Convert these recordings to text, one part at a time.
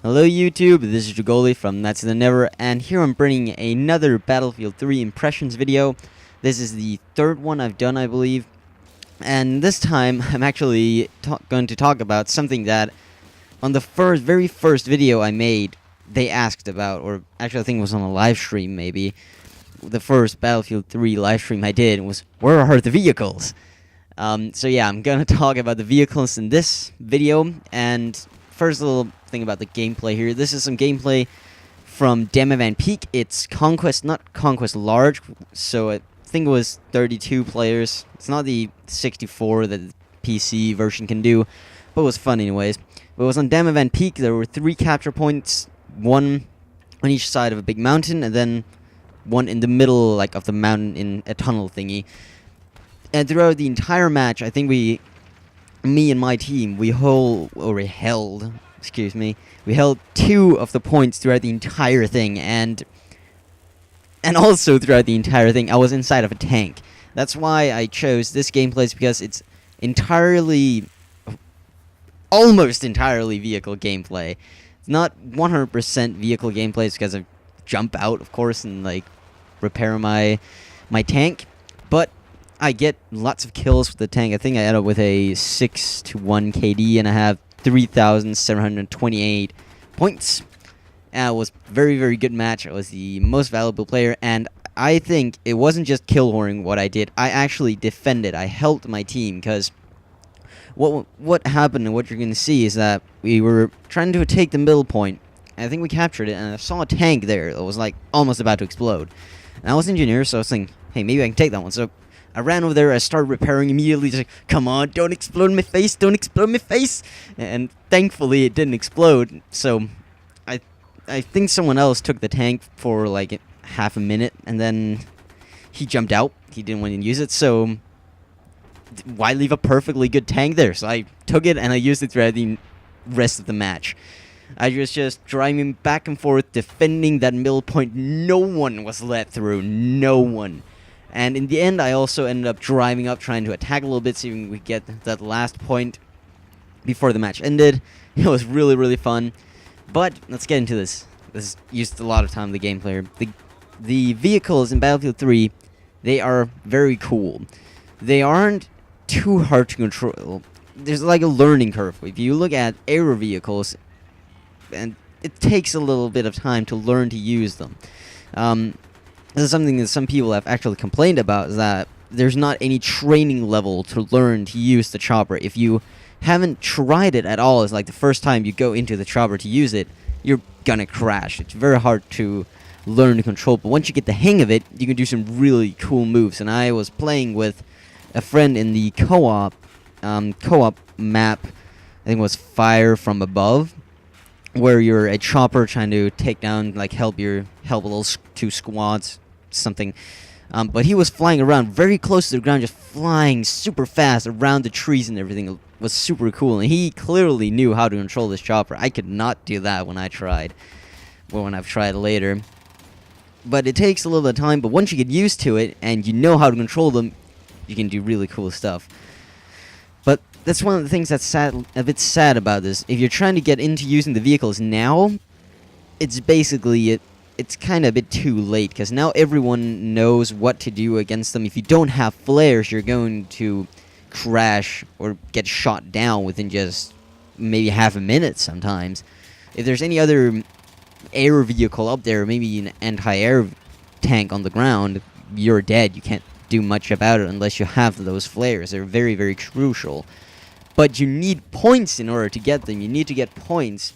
Hello YouTube, this is Drugoli from That's the Never, and here I'm bringing another Battlefield 3 impressions video. This is the third one I've done, I believe, and this time I'm actually going to talk about something that on the very first video I made, they asked about, or actually I think it was on a live stream maybe. The first Battlefield 3 live stream I did was, where are the vehicles? So yeah, I'm gonna talk about the vehicles in this video, and first a little thing about the gameplay here. This is some gameplay from Demo Van Peak. It's Conquest, not Conquest Large, so I think it was 32 players. It's not the 64 that the PC version can do, but it was fun anyways. But it was on Demo Van Peak. There were 3 capture points, one on each side of a big mountain, and then one in the middle, like, of the mountain in a tunnel thingy. And throughout the entire match, I think me and my team, we held 2 of the points throughout the entire thing, and also throughout the entire thing, I was inside of a tank. That's why I chose this gameplay, because it's almost entirely vehicle gameplay. It's not 100% vehicle gameplay, it's because I jump out, of course, and like repair my tank, but I get lots of kills with the tank. I think I end up with a 6-1 KD, and I have 3,728 points. And it was a very, very good match. I was the most valuable player, and I think it wasn't just kill whoring what I did. I actually defended. I helped my team, because what happened and what you're going to see is that we were trying to take the middle point, and I think we captured it, and I saw a tank there that was like almost about to explode. And I was an engineer, so I was thinking, hey, maybe I can take that one. So I ran over there, I started repairing immediately, just like, come on, don't explode my face, don't explode my face! And thankfully it didn't explode, so I think someone else took the tank for like half a minute, and then he jumped out. He didn't want to use it, so why leave a perfectly good tank there? So I took it and I used it throughout the rest of the match. I was just driving back and forth, defending that middle point. No one was let through, no one. And in the end, I also ended up driving up, trying to attack a little bit, so we could get that last point before the match ended. It was really, really fun. But let's get into this. This used a lot of time in the gameplay. The vehicles in Battlefield 3, they are very cool. They aren't too hard to control. There's like a learning curve. If you look at aero vehicles, and it takes a little bit of time to learn to use them. This is something that some people have actually complained about, is that there's not any training level to learn to use the chopper. If you haven't tried it at all, it's like the first time you go into the chopper to use it, you're gonna crash. It's very hard to learn to control, but once you get the hang of it, you can do some really cool moves. And I was playing with a friend in the co-op map, I think it was Fire from Above, where you're a chopper trying to take down, like, help a little 2 squads, something. But he was flying around very close to the ground, just flying super fast around the trees and everything. It was super cool, and he clearly knew how to control this chopper. I could not do that when I tried, or when I've tried later. But it takes a little bit of time, but once you get used to it, and you know how to control them, you can do really cool stuff. But that's one of the things that's a bit sad about this. If you're trying to get into using the vehicles now, it's basically it's kind of a bit too late, because now everyone knows what to do against them. If you don't have flares, you're going to crash or get shot down within just maybe half a minute sometimes. If there's any other air vehicle up there, maybe an anti-air tank on the ground, you're dead. You can't do much about it unless you have those flares. They're very, very crucial. But you need points in order to get them. You need to get points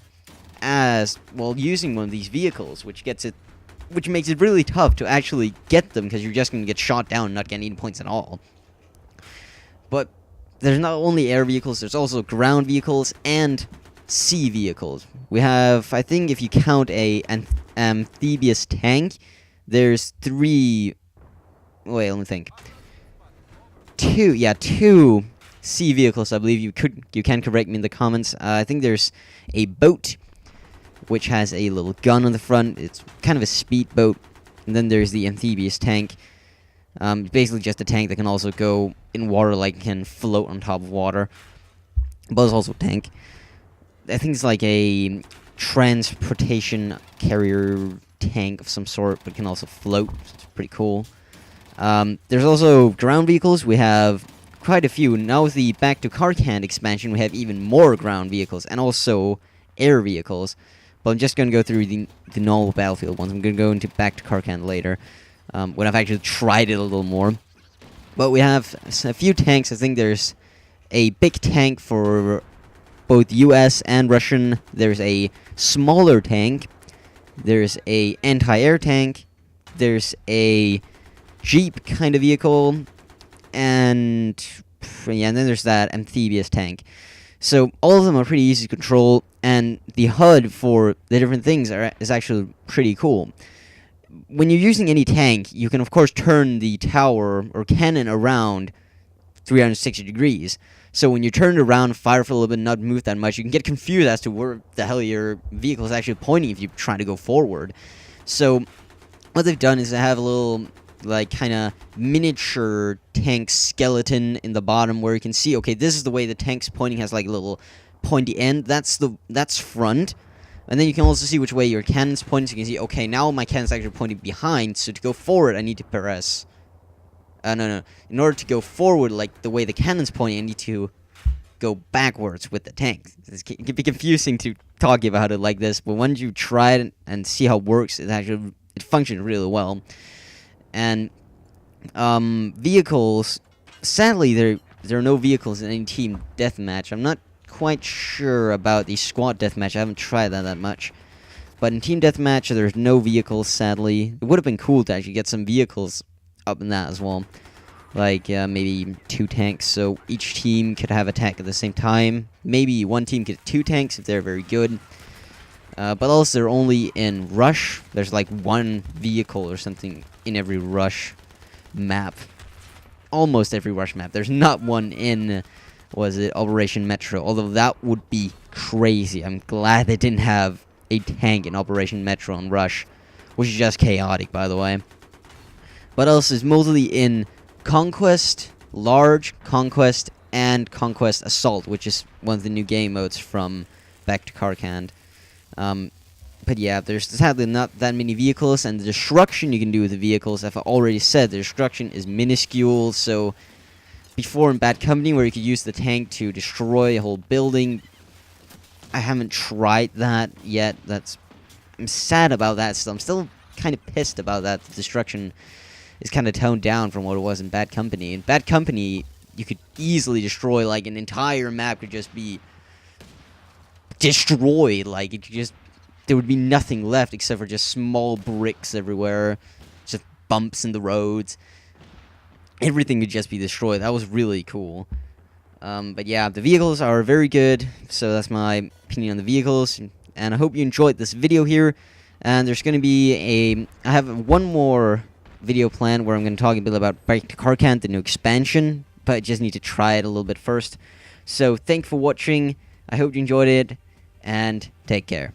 as well using one of these vehicles, which makes it really tough to actually get them, because you're just going to get shot down and not get any points at all. But there's not only air vehicles, there's also ground vehicles and sea vehicles. We have, I think if you count an amphibious tank, there's 3... Wait, let me think. 2 sea vehicles, I believe. You can correct me in the comments. I think there's a boat, which has a little gun on the front. It's kind of a speedboat. And then there's the amphibious tank. Basically just a tank that can also go in water, like can float on top of water. But it's also a tank. I think it's like a transportation carrier tank of some sort, but can also float. It's pretty cool. There's also ground vehicles. We have quite a few. Now with the Back to Karkand expansion, we have even more ground vehicles and also air vehicles. But I'm just going to go through the normal battlefield ones. I'm going to go into Back to Karkand later, when I've actually tried it a little more. But we have a few tanks. I think there's a big tank for both US and Russian. There's a smaller tank. There's a anti-air tank. There's a Jeep kind of vehicle. And yeah, and then there's that amphibious tank. So all of them are pretty easy to control, and the HUD for the different things is actually pretty cool. When you're using any tank, you can of course turn the tower or cannon around 360 degrees. So when you turn it around, fire for a little bit, not move that much, you can get confused as to where the hell your vehicle is actually pointing if you're trying to go forward. So what they've done is they have a little, like, kind of miniature tank skeleton in the bottom where you can see, okay, this is the way the tank's pointing, has like a little pointy end. That's front. And then you can also see which way your cannon's pointing, so you can see, okay, now my cannon's actually pointing behind, so to go forward, I need to press... no. In order to go forward, like, the way the cannon's pointing, I need to go backwards with the tank. It can be confusing to talk about it like this, but once you try it and see how it works, it functions really well. And, vehicles... Sadly, there are no vehicles in any team deathmatch. I'm not quite sure about the squad deathmatch. I haven't tried that much. But in team deathmatch, there's no vehicles, sadly. It would have been cool to actually get some vehicles up in that as well. Like, maybe 2 tanks, so each team could have a tank at the same time. Maybe one team could have 2 tanks if they're very good. But also, they're only in Rush. There's like 1 vehicle or something in every Rush map. Almost every Rush map. There's not one in... was it Operation Metro? Although that would be crazy. I'm glad they didn't have a tank in Operation Metro and Rush, which is just chaotic, by the way. But else is mostly in Conquest, Large, Conquest, and Conquest Assault, which is one of the new game modes from Back to Karkand. But yeah, there's sadly not that many vehicles, and the destruction you can do with the vehicles, I've already said, the destruction is minuscule, so... Before in Bad Company, where you could use the tank to destroy a whole building, I haven't tried that yet. I'm sad about that still. I'm still kind of pissed about that. The destruction is kind of toned down from what it was in Bad Company. In Bad Company, you could easily destroy, like, an entire map could just be destroyed. Like, it could just... There would be nothing left except for just small bricks everywhere. Just bumps in the roads. Everything could just be destroyed. That was really cool. But yeah, the vehicles are very good. So that's my opinion on the vehicles. And I hope you enjoyed this video here. And there's going to be I have one more video planned where I'm going to talk a bit about Back to Karkand, the new expansion. But I just need to try it a little bit first. So thanks for watching. I hope you enjoyed it. And take care.